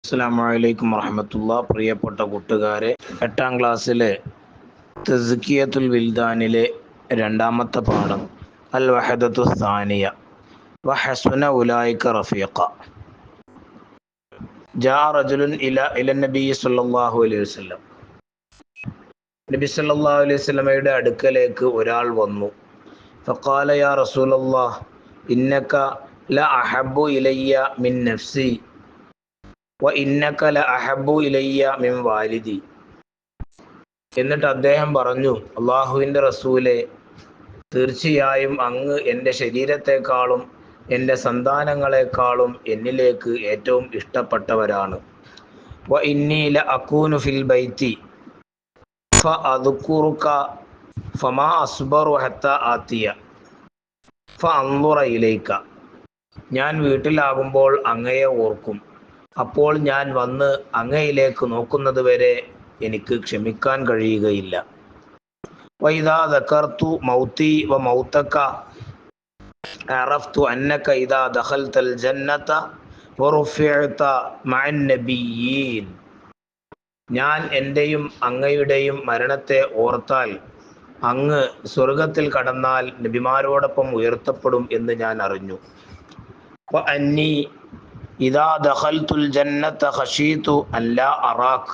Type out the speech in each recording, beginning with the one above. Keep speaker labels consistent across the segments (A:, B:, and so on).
A: അസ്സലാമു അലൈക്കും വറഹ്മത്തുള്ളാഹി. പ്രിയപ്പെട്ട കൂട്ടുകാരെ, 8ാം ക്ലാസ്സിലെ തസ്കിയത്തുൽ വിൽദാനിലെ രണ്ടാമത്തെ പാഠം അൽ വഹദത്തു സാനിയ വഹസുന ഉലൈക റഫീഖ. ജാ റജുലുൻ ഇല നബി സല്ലല്ലാഹു അലൈഹി വസല്ലം. നബി സല്ലല്ലാഹു അലൈഹി വസല്ലമയുടെ അടുക്കലേക്ക് ഒരാൾ വന്നു. ഫഖാല യാ റസൂലല്ലാഹ് ഇന്നക ല അഹബ്ബു ഇലയ്യ മിൻ നഫ്സി വ ഇന്നക ല അഹബ്ബു ഇലയ്യ മിൻ വാലിദി. എന്നിട്ട് അദ്ദേഹം പറഞ്ഞു, അള്ളാഹുവിൻ്റെ റസൂലെ, തീർച്ചയായും അങ്ങ് എൻ്റെ ശരീരത്തെക്കാളും എൻ്റെ സന്താനങ്ങളെക്കാളും എന്നിലേക്ക് ഏറ്റവും ഇഷ്ടപ്പെട്ടവരാണ്. വ ഇന്നി ല അകൂനു ഫിൽ ബൈത്തി ഫ അദ്കുറുക ഫമാ അസ്ബറു ഹത്താ ആതിയ ഫ അൻദുറ ഇലൈക. ഞാൻ വീട്ടിലാകുമ്പോൾ അങ്ങയെ ഓർക്കും, അപ്പോൾ ഞാൻ വന്ന് അങ്ങയിലേക്ക് നോക്കുന്നത് വരെ എനിക്ക് ക്ഷമിക്കാൻ കഴിയുകയില്ല. വഇദാ ദകർതു മൗതി വ മൗതക അറഫ്തു അന്നക ഇദാ ദഖൽതൽ ജന്നത വറുഫിഅത മഅൻ നബിയ്യീൻ. ഞാൻ എൻ്റെയും അങ്ങയുടെയും മരണത്തെ ഓർത്താൽ അങ്ങ് സ്വർഗത്തിൽ കടന്നാൽ നബിമാരോടൊപ്പം ഉയർത്തപ്പെടും എന്ന് ഞാൻ അറിഞ്ഞു. വ അന്നി ഇദാ ദഖൽതുൽ ജന്നത ഖശീതു അല്ലാ അറാഖ്.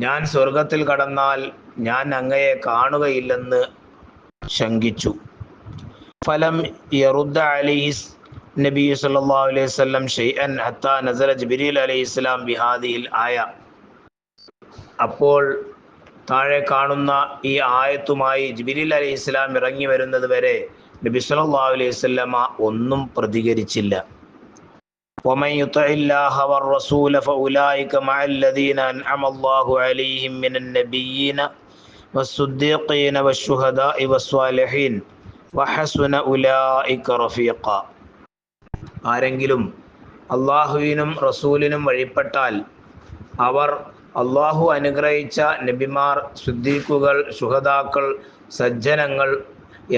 A: ഞാൻ സ്വർഗത്തിൽ കടന്നാൽ ഞാൻ അങ്ങയെ കാണുകയില്ലെന്ന് ശങ്കിച്ചു. ഫലം യറുദ്ദ അലൈഹി നബി സല്ലല്ലാഹു അലൈഹി വസല്ലം ഷൈഅൻ ഹത്താ നസല ജിബ്രീൽ അലൈഹിസ്സലാം ബിഹാദിഹിൽ ആയ. അപ്പോൾ താഴെ കാണുന്ന ഈ ആയത്തുമായി ജിബ്രീൽ അലൈഹിസ്സലാം ഇറങ്ങി വരുന്നത് വരെ നബി സല്ലല്ലാഹു അലൈഹി വസല്ലമ ഒന്നും പ്രതികരിച്ചില്ല. ومن يطع الله والرسول فأولئك مع الذين أنعم الله عليهم من النبيين والصديقين والشهداء والصالحين وحسن أولئك رفيقا. ആരെങ്കിലും അള്ളാഹുവിനും റസൂലിനും വഴിപ്പെട്ടാൽ അവർ അള്ളാഹു അനുഗ്രഹിച്ച നബിമാർ, സിദ്ദീഖുകൾ, ശുഹദാക്കൾ, സജ്ജനങ്ങൾ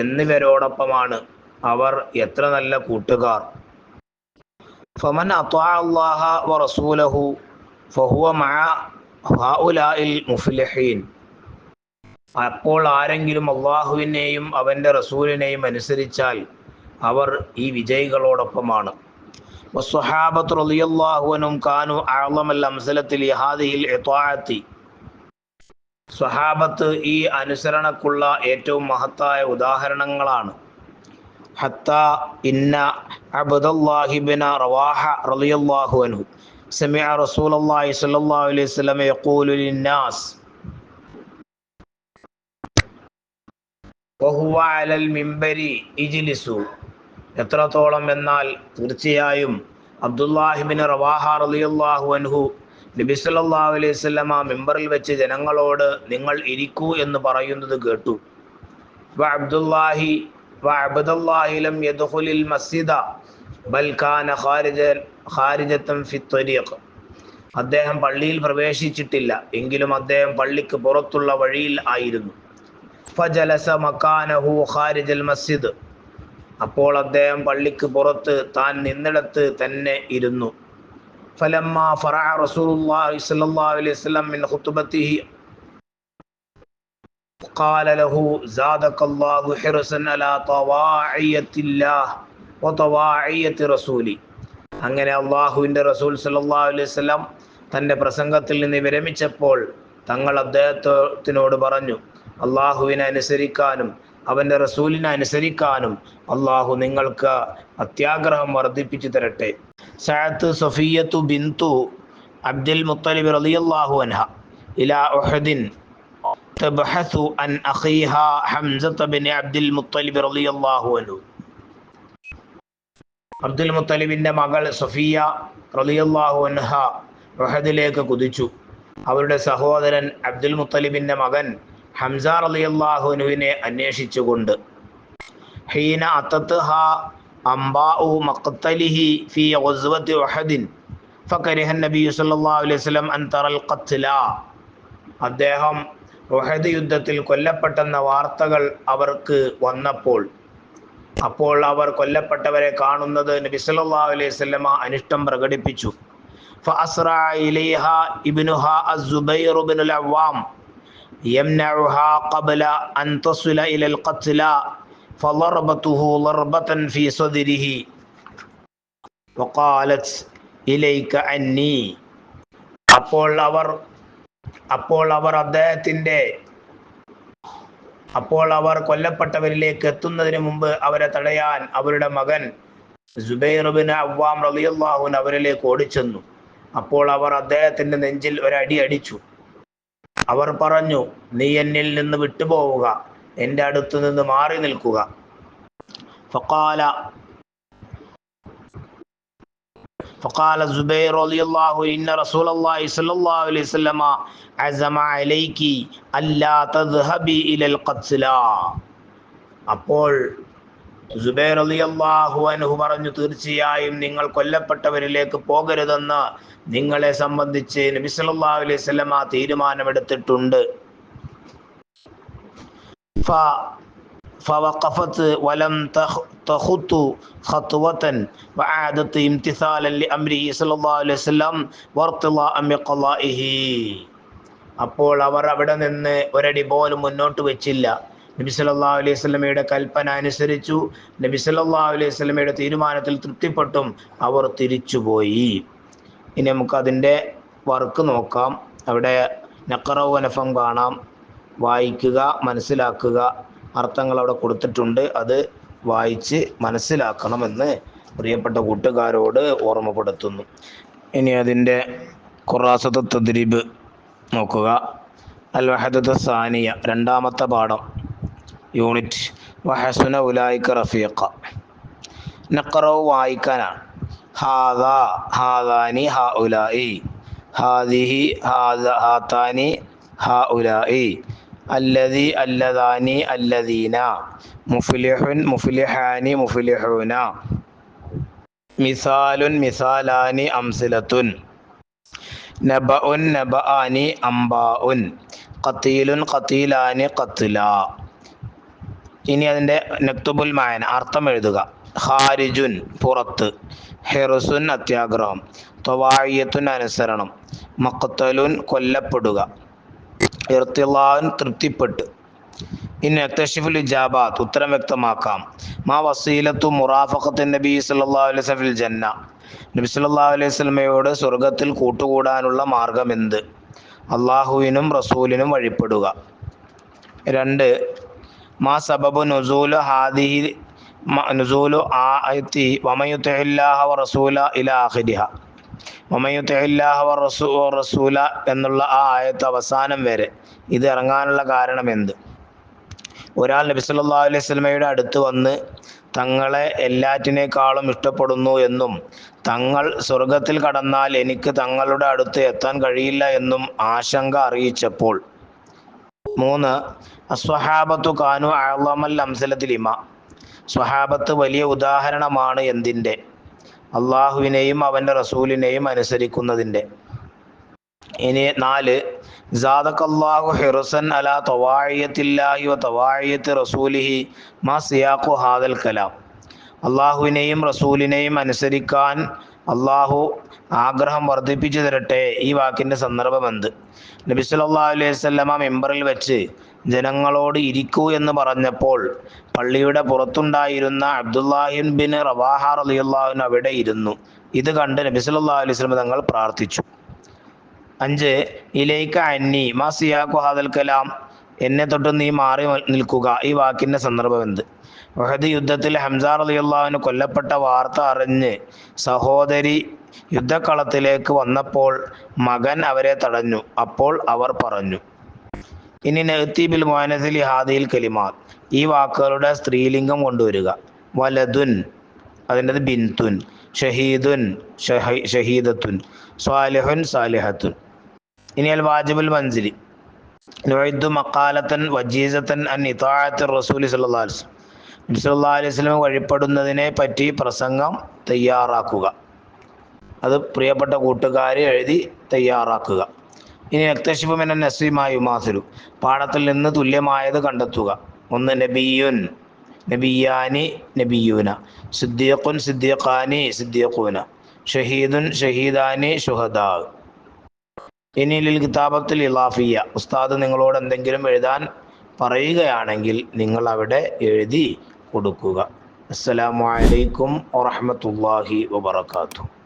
A: എന്നിവരോടൊപ്പമാണ്. അവർ എത്ര നല്ല കൂട്ടുകാർ. ഫമൻ അത്വഅ അല്ലാഹ വ റസൂലഹു ഫഹുവ മഅ ഹൗലാഇൽ മുഫ്ലിഹീൻ. അപ്പോൾ ആരെങ്കിലും അള്ളാഹുവിനെയും അവൻ്റെ റസൂലിനെയും അനുസരിച്ചാൽ അവർ ഈ വിജയികളോടൊപ്പമാണ്. വസ്സഹാബത്തു റളിയല്ലാഹു അൻഹും കാനു അഅ്ളമൽ അംസലത്തി ലിഹാദിഹിൽ ഇത്വാഅത്തി. സ്വഹാബത്ത് ഈ അനുസരണക്കുള്ള ഏറ്റവും മഹത്തായ ഉദാഹരണങ്ങളാണ്. ഹത്താ ഇന്ന അബ്ദുല്ലാഹി ഇബ്ന റവാഹ റളിയല്ലാഹു അൻഹു സമിഅ റസൂലുള്ളാഹി സ്വല്ലല്ലാഹു അലൈഹി വസല്ലം യഖൂലു ലിന്നാസ് വഹുവ അലൽ മിംബരി ഇജ്ലിസു. എത്രത്തോളം എന്നാൽ തീർച്ചയായും അബ്ദുല്ലാഹി ഇബ്ന റവാഹ റളിയല്ലാഹു അൻഹു നബി സല്ലല്ലാഹു അലൈഹി വസല്ലമ മിമ്പറിൽ വെച്ച് ജനങ്ങളോട് നിങ്ങൾ ഇരിക്കൂ എന്ന് പറയുന്നത് കേട്ടു. വഅബ്ദുല്ലാഹി ലം യദ്ഖുലിൽ മസ്ജിദ ബൽ കാന ഖാരിജതൻ ഫി ത്വരീഖ്. അദ്ദേഹം പള്ളിയിൽ പ്രവേശിച്ചിട്ടില്ല, എങ്കിലും അദ്ദേഹം പള്ളിക്ക് പുറത്തുള്ള വഴിയിൽ ആയിരുന്നു. ഫജലസ മക്കാനഹു ഖാരിജൽ മസ്ജിദ്. അപ്പോൾ അദ്ദേഹം പള്ളിക്ക് പുറത്ത് താൻ നിന്നിടത്ത് തന്നെ ഇരുന്നു. ഫലമ്മാ ഫറഅ റസൂലുള്ളാഹി സ്വല്ലല്ലാഹു അലൈഹി വസല്ലം മിൻ ഖുത്ബത്തിഹി ഖാല ലഹു സാദകല്ലാഹു ഹിർസൻ അലാ തവാഇയത്തില്ലാഹ് വ തവാഇയത്തി റസൂലി. അങ്ങനെ അള്ളാഹുവിൻ്റെ റസൂൽ സ്വല്ലല്ലാഹു അലൈഹി വസല്ലം തൻ്റെ പ്രസംഗത്തിൽ നിന്ന് വിരമിച്ചപ്പോൾ തങ്ങൾ അദ്ദേഹത്തിനോട് പറഞ്ഞു, അള്ളാഹുവിനെ അനുസരിക്കാനും അവൻ്റെ റസൂലിനെ അനുസരിക്കാനും അള്ളാഹു നിങ്ങൾക്ക് അത്യാഗ്രഹം വർദ്ധിപ്പിച്ചു തരട്ടെ. സഅത്ത് സഫിയ്യത്തു ബിന്തു അബ്ദുൽ മുത്തലിബ് റളിയല്ലാഹു അൻഹ ഇലാ ഉഹദിൻ തബ്ഹസു അൻ അഖീഹാ ഹംസത ബിൻ അബ്ദുൽ മുത്തലിബ് റളിയല്ലാഹു അൻഹു. അബ്ദുൽ മുത്തലിബിൻ്റെ മകൾ സഫിയ റളിയല്ലാഹു അൻഹ ഉഹദിലേക്ക് കുതിച്ചു. അവരുടെ സഹോദരൻ അബ്ദുൽ മുത്തലിബിൻ്റെ മകൻ ഹംസ റളിയല്ലാഹു അൻഹുവിനെ അന്വേഷിച്ചുകൊണ്ട്. ഹീന അത്തത്ഹാ അംബാഉ മഖ്തലിഹി ഫീ ഗസ്വതി ഉഹദിൻ ഫകരിഹ നബി സല്ലല്ലാഹു അലൈഹി വസല്ലം അൻ തറൽ ഖത്ല. അദ്ദേഹം ഉഹദ് യുദ്ധത്തിൽ കൊല്ലപ്പെട്ടെന്ന വാർത്തകൾ അവർക്ക് വന്നപ്പോൾ അപ്പോൾ അവർ കൊല്ലപ്പെട്ടവരെ കാണുന്നത് നബി സല്ലല്ലാഹു അലൈഹി വസല്ലമ അനിഷ്ടം പ്രകടിപ്പിച്ചു. فأسرع إليها ابنها الزبير بن العوام يمنعها قبل أن تصل إلى القتلى فضربته ضربة في صدره وقالت إليك عني. അപ്പോൾ അവർ കൊല്ലപ്പെട്ടവരിലേക്ക് എത്തുന്നതിന് മുമ്പ് അവരെ തടയാൻ അവരുടെ മകൻ സുബൈർ ബിൻ അവ്വാം റളിയല്ലാഹു അൻഹു അവരിലേക്ക് ഓടിച്ചെന്നു. അപ്പോൾ അവർ അദ്ദേഹത്തിന്റെ നെഞ്ചിൽ ഒരടി അടിച്ചു. അവർ പറഞ്ഞു, നീ എന്നിൽ നിന്ന് വിട്ടുപോവുക, എൻ്റെ അടുത്ത് നിന്ന് മാറി നിൽക്കുക. فقال الزبير رضي الله إن رسول الله صلى الله عليه وسلم عزم عليك ألا تذهبي إلى القتلى. അപ്പോൾ സുബൈർ റളിയല്ലാഹു അൻഹു പറഞ്ഞു, തീർച്ചയായും നിങ്ങൾ കൊല്ലപ്പെട്ടവരിലേക്ക് പോകരുതെന്ന് നിങ്ങളെ സംബന്ധിച്ച് നബി സല്ലല്ലാഹു അലൈഹി വസല്ലം തീരുമാനമെടുത്തിട്ടുണ്ട്. فوقفت ولم تخط خطوة وعادت امتثالا لأمره صلى الله عليه وسلم وارتضاء بقضائه. അപ്പോൾ അവർ അവിടെ നിന്ന് ഒരടി പോലും മുന്നോട്ട് വെച്ചില്ല. നബി സല്ലല്ലാഹു അലൈഹി വസല്ലമയുടെ കൽപ്പന അനുസരിച്ചു. നബി സല്ലല്ലാഹു അലൈഹി വസല്ലമയുടെ തീരുമാനത്തിൽ തൃപ്തിപ്പെട്ടും അവർ തിരിച്ചുപോയി. ഇനി നമുക്ക് അതിൻ്റെ വർക്ക് നോക്കാം. അവിടെ നഖറഉ വനഫം കാണാം. വായിക്കുക, മനസ്സിലാക്കുക. അർത്ഥങ്ങൾ അവിടെ കൊടുത്തിട്ടുണ്ട്. അത് വായിച്ച് മനസ്സിലാക്കണമെന്ന് പ്രിയപ്പെട്ട കൂട്ടുകാരോട് ഓർമ്മപ്പെടുത്തുന്നു. ഇനി അതിൻ്റെ ഖുറാസത്ത് തദ്രീബ് നോക്കുക. അൽ വഹദത്ത് സാനിയ, രണ്ടാമത്തെ പാഠം, യൂണിറ്റ് വഹസുന ഉലായിക റഫീഖ. നഖറഉ വായിക്കാനാണ്. ഹാദാ, ഹാദാനി, ഹഉലായി, ഹാദിഹി, ഹാതാനി, ഹഉലായി, അല്ലദി, അല്ലദാനി, അല്ലദീന, മുഫ്ലിഹുൻ, മുഫ്ലിഹാനി, മുഫ്ലിഹൂന, മിസാലുൻ, മിസാലാനി, അംസിലത്തുൻ, നബഉൻ, നബആനി, അംബാഉൻ, ഖതീലുൻ, ഖതീലാനി, ഖത്ലാ. ഇനി അതിൻ്റെ നക്തുബുൽ മായന, അർത്ഥം എഴുതുക. ഖാരിജുൻ, പുറത്ത്, ഹിർസുൻ, അത്യാഗ്രഹം, തവായിയത്തുൻ, അനുസരണം, മഖ്തലുൻ, കൊല്ലപ്പെടുക, ഇർത്തിളാൻ, തൃപ്തിപ്പെട്ട്. ഇനി നക്തശിഫുൽ ഇജാബാത്ത്, ഉത്തരം വ്യക്തമാക്കാം. മാ വസീലത്തു മുറാഫഖത്തിൻ നബി സല്ലല്ലാഹു അലൈഹി വസല്ലം ഫിൽ ജന്ന. നബി സല്ലല്ലാഹു അലൈഹി വസല്ലമയോട് സ്വർഗത്തിൽ കൂട്ടുകൂടാനുള്ള മാർഗം എന്ത്? അള്ളാഹുവിനും റസൂലിനും വഴിപ്പെടുക. 2. മാ സബബു നുസൂലു ഹാദിഹി നുസൂലു ആയത്തി വമൻ യുതിഇല്ലാഹ വറസൂല ഇലാ ആഖിരിഹ. വമൻ യുതിഇല്ലാഹ വറസൂല എന്നുള്ള ആ ആയത്ത് അവസാനം വരെ ഇത് ഇറങ്ങാനുള്ള കാരണം എന്ത്? ഒരാൾ നബി സല്ലല്ലാഹു അലൈഹി വസല്ലമയുടെ അടുത്ത് വന്ന് തങ്ങളെ എല്ലാറ്റിനേക്കാളും ഇഷ്ടപ്പെടുന്നു എന്നും തങ്ങൾ സ്വർഗത്തിൽ കടന്നാൽ എനിക്ക് തങ്ങളുടെ അടുത്ത് എത്താൻ കഴിയില്ല എന്നും ആശങ്ക അറിയിച്ചപ്പോൾ. 3. അസ്വഹാബത്തു കാനു അഅ്ളമൽ അംസലത്തി ലിമ. സ്വഹാബത്ത് വലിയ ഉദാഹരണമാണ് എന്തിൻ്റെ? അള്ളാഹുവിനെയും അവൻ്റെ റസൂലിനെയും അനുസരിക്കുന്നതിൻ്റെ. ഇനി 4. സാദഖല്ലാഹു ഹിർസൻ അലാ തവാഇയത്തില്ലാഹി വ തവാഇയത്തി റസൂലിഹി മാ സിയാഖു ഹാദൽ കലാം. അള്ളാഹുവിനെയും റസൂലിനെയും അനുസരിക്കാൻ അള്ളാഹു ആഗ്രഹം വർദ്ധിപ്പിച്ചു തരട്ടെ. ഈ വാക്കിൻ്റെ സന്ദർഭം എന്ത്? നബി സല്ലല്ലാഹു അലൈഹി വസല്ലമ മിമ്പറിൽ വെച്ച് ജനങ്ങളോട് ഇരിക്കൂ എന്ന് പറഞ്ഞപ്പോൾ പള്ളിയുടെ പുറത്തുണ്ടായിരുന്ന അബ്ദുല്ലാഹിൻ ബിൻ റവാഹ റളിയല്ലാഹു അൻഹു അവിടെ ഇരുന്നു. ഇത് കണ്ട് നബി സല്ലല്ലാഹു അലൈഹി വസല്ലം തങ്ങൾ പ്രാർത്ഥിച്ചു. 5. ഇലൈക അന്നി മാ സിയാഖു ഹാദൽ കലാം. എന്നെ തൊട്ട് നീ മാറി നിൽക്കുക. ഈ വാക്കിൻ്റെ സന്ദർഭം എന്ത്? ഉഹദ് യുദ്ധത്തിൽ ഹംസ റളിയല്ലാഹു അൻഹു കൊല്ലപ്പെട്ട വാർത്ത അറിഞ്ഞ് സഹോദരി യുദ്ധക്കളത്തിലേക്ക് വന്നപ്പോൾ മകൻ അവരെ തടഞ്ഞു. അപ്പോൾ അവർ പറഞ്ഞു. ഇനി നഅ്തീബിൽ മുഅന്നസിലി ഹാദിൽ കലിമാത്ത്. ഈ വാക്കുകളുടെ സ്ത്രീലിംഗം കൊണ്ടുവരിക. വലതുൻ, അതിൻ്റെത് ബിൻതുൻ, ഷഹീദുൻ, ഷഹീദത്തുൻ, സ്വാലിഹുൻ, സാലിഹത്തുൻ. ഇനി അൽ വാജിബുൽ മൻസിലി. നുഇദ്ദു മഖാലത്തൻ വജീസത്തൻ അൻ ഇതാഅത്തി റസൂലി സല്ലല്ലാഹു അലൈഹി വസല്ലം. നബി സല്ലല്ലാഹു അലൈഹി വസല്ലം വഴിപ്പെടുന്നതിനെ പറ്റി പ്രസംഗം തയ്യാറാക്കുക. അത് പ്രിയപ്പെട്ട കൂട്ടുകാരെ എഴുതി തയ്യാറാക്കുക. ഇനി നക്തശിഫു മിനൻ നസ്വി മാ യുമാസിലു. പാഠത്തിൽ നിന്ന് തുല്യമായത് കണ്ടെത്തുക. 1. നബിയുൻ, നബിയാനി, നബിയൂന. സിദ്ദീഖുൻ, സിദ്ദീഖാനി, സിദ്ദീഖൂന. ഷഹീദുൻ, ഷഹീദാനി, ഷുഹദാ. ഇനി ലിൽ കിതാബത്തുൽ ഇളാഫിയ, ഉസ്താദ് നിങ്ങളോട് എന്തെങ്കിലും എഴുതാൻ പറയുകയാണെങ്കിൽ നിങ്ങൾ അവിടെ എഴുതി കൊടുക്കുക. അസ്സലാമു അലൈക്കും വറഹ്മത്തുള്ളാഹി വബറകാതുഹു.